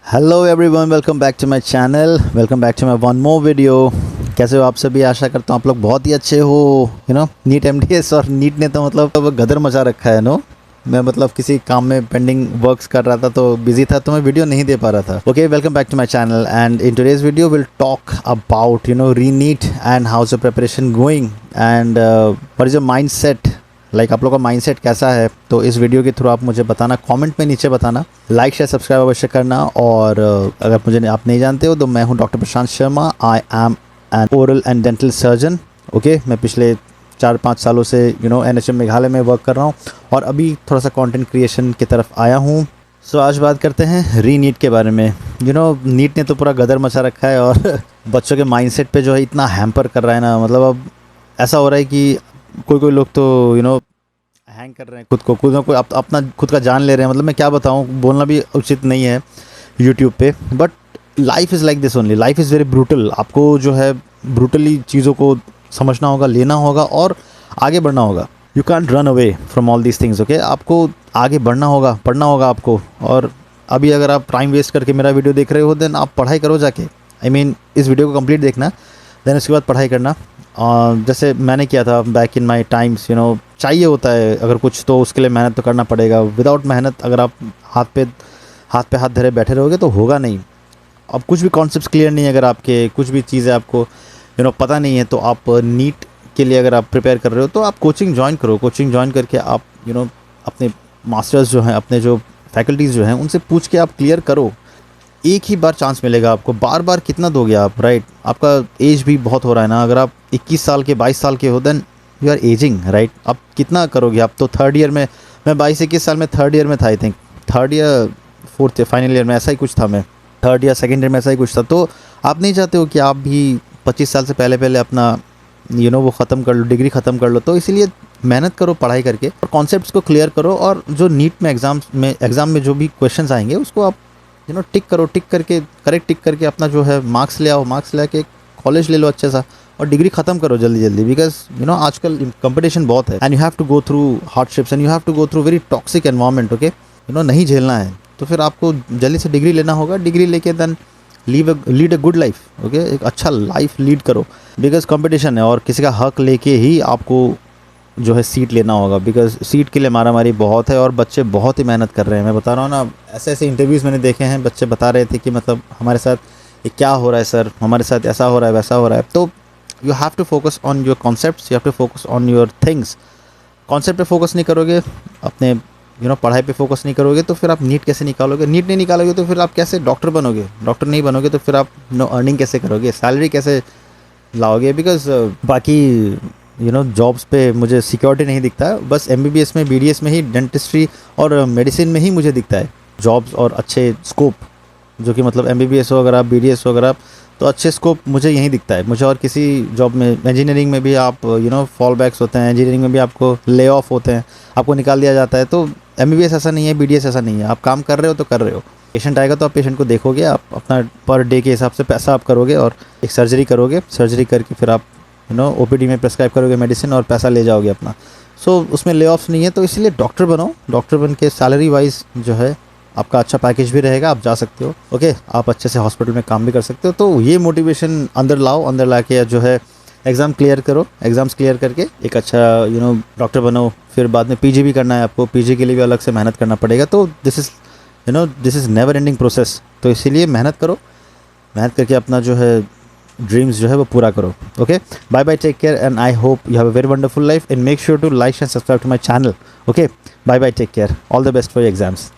Hello everyone, welcome back to my channel, welcome back to my one more video. कैसे हो आप सभी? आशा करता हूँ आप लोग बहुत ही अच्छे हो। नीट एमडीएस और नीट ने तो मतलब गदर मचा रखा है। मैं मतलब किसी काम में पेंडिंग वर्क्स कर रहा था तो बिजी था, तो मैं वीडियो नहीं दे पा रहा था। Okay, welcome back to my channel and in today's video will talk about re NEET and how is the preparation going and what is your mindset. Like आप लोग का माइंडसेट कैसा है, तो इस वीडियो के थ्रू आप मुझे बताना, कमेंट में नीचे बताना, लाइक शेयर सब्सक्राइब अवश्य करना। और अगर मुझे आप नहीं जानते हो तो मैं हूं doctor Prashant Sharma. I am N oral and dental surgeon. Okay, मैं पिछले 4-5 सालों से एनएचएम मेघालय में वर्क कर रहा हूं और अभी थोड़ा सा कंटेंट क्रिएशन की तरफ आया हूं। सो आज बात करते हैं री नीट के बारे में। नीट ने तो पूरा गदर मचा रखा है और बच्चों के माइंडसेट पे जो है इतना हैम्पर कर रहा है ना, मतलब अब ऐसा हो रहा है कि कोई लोग तो हैंग कर रहे हैं खुद को, खुद ना कोई अपना खुद का जान ले रहे हैं। मतलब मैं क्या बताऊं, बोलना भी उचित नहीं है यूट्यूब पे, but life is like this only. Life is very brutal. आपको जो है ब्रूटली चीज़ों को समझना होगा, लेना होगा और आगे बढ़ना होगा। You can't run away from all these things. Okay, आपको आगे बढ़ना होगा, पढ़ना होगा आपको। और अभी अगर आप टाइम वेस्ट करके मेरा वीडियो देख रहे हो, देन आप पढ़ाई करो जाके। इस वीडियो को कंप्लीट देखना, देन उसके बाद पढ़ाई करना। जैसे मैंने किया था बैक इन माई टाइम्स। चाहिए होता है अगर कुछ, तो उसके लिए मेहनत तो करना पड़ेगा। विदाउट मेहनत अगर आप हाथ पे हाथ धरे बैठे रहोगे तो होगा नहीं। अब कुछ भी कॉन्सेप्ट्स क्लियर नहीं है, अगर आपके कुछ भी चीज़ें आपको पता नहीं है, तो आप नीट के लिए अगर आप प्रिपेयर कर रहे हो तो आप कोचिंग ज्वाइन करो। कोचिंग ज्वाइन करके आप अपने मास्टर्स जो हैं, अपने जो फैकल्टीज़ जो हैं, उनसे पूछ के आप क्लियर करो। एक ही बार चांस मिलेगा आपको, बार बार कितना दोगे आप, राइट? आपका एज भी बहुत हो रहा है ना। अगर आप 21 साल के 22 साल के हो, then you are ageing, right? आप कितना करोगे? आप तो थर्ड ईयर में, मैं 22-21 साल में थर्ड ईयर में था, I think third year fourth final year में, ऐसा ही कुछ था। मैं थर्ड या सेकेंड ईयर में ऐसा ही कुछ था। तो आप नहीं चाहते हो कि आप भी 25 साल से पहले अपना वो ख़त्म कर लो, डिग्री ख़त्म कर लो। तो इसीलिए मेहनत करो पढ़ाई करके और कॉन्सेप्ट्स को क्लियर करो। और जो नीट में एग्ज़ाम में जो भी क्वेश्चंस आएंगे उसको आप टिक करो, टिक करके करेक्ट टिक करके अपना जो है मार्क्स ले आओ। मार्क्स ले आके कॉलेज ले लो अच्छे सा और डिग्री ख़त्म करो जल्दी जल्दी। बिकॉज आजकल कंपटीशन बहुत है and you have to go through hardships and you have to go through very toxic environment. Okay, नहीं झेलना है तो फिर आपको जल्दी से डिग्री लेना होगा। डिग्री लेके then lead a good life. Okay, एक अच्छा लाइफ लीड करो। बिकॉज कंपटीशन है और किसी का हक लेके ही आपको जो है सीट लेना होगा। बिकॉज सीट के लिए मारामारी बहुत है और बच्चे बहुत ही मेहनत कर रहे हैं। मैं बता रहा हूँ ना, ऐसे ऐसे इंटरव्यूज़ मैंने देखे हैं, बच्चे बता रहे थे कि मतलब हमारे साथ ये क्या हो रहा है सर, हमारे साथ ऐसा हो रहा है, वैसा हो रहा है। तो you have to focus on your concepts, you have to focus on your things. Concept पे फोकस नहीं करोगे, अपने पढ़ाई पे फोकस नहीं करोगे, तो फिर आप नीट कैसे निकालोगे? नीट नहीं निकालोगे तो फिर आप कैसे डॉक्टर बनोगे? डॉक्टर नहीं बनोगे तो फिर आप अर्निंग कैसे करोगे? सैलरी कैसे लाओगे? बिकॉज बाकी जॉब्स पे मुझे सिक्योरिटी नहीं दिखता है। बस एमबीबीएस में, बीडीएस में ही, डेंटिस्ट्री और मेडिसिन में ही मुझे दिखता है जॉब्स और अच्छे स्कोप। जो कि मतलब एमबीबीएस हो अगर आप, बीडीएस हो अगर आप, तो अच्छे स्कोप मुझे यहीं दिखता है मुझे। और किसी जॉब में, इंजीनियरिंग में भी आप फॉल बैक्स होते हैं, इंजीनियरिंग में भी आपको ले ऑफ होते हैं, आपको निकाल दिया जाता है। तो एमबीबीएस ऐसा नहीं है, बीडीएस ऐसा नहीं है। आप काम कर रहे हो तो कर रहे हो। पेशेंट आएगा तो आप पेशेंट को देखोगे, आप अपना पर डे के हिसाब से पैसा आप करोगे और एक सर्जरी करोगे। सर्जरी करके फिर आप ओपीडी में प्रेस्क्राइब करोगे मेडिसिन और पैसा ले जाओगे अपना। सो उसमें ले ऑफ्स नहीं है। तो इसीलिए डॉक्टर बनो। डॉक्टर बन के सैलरी वाइज जो है आपका अच्छा पैकेज भी रहेगा, आप जा सकते हो। ओके, आप अच्छे से हॉस्पिटल में काम भी कर सकते हो। तो ये मोटिवेशन अंदर लाओ, अंदर ला के जो है एग्ज़ाम क्लियर करो। एग्ज़ाम्स क्लियर करके एक अच्छा डॉक्टर बनो। फिर बाद में पीजी भी करना है आपको, पीजी के लिए भी अलग से मेहनत करना पड़ेगा। तो this is never ending process. तो इसीलिए मेहनत करो, मेहनत करके अपना जो है ड्रीम्स जो है वो पूरा करो। Okay, bye bye, take care and I hope you have a very wonderful life and make sure to like and subscribe to my channel. Okay, bye bye, take care, all the best for your exams.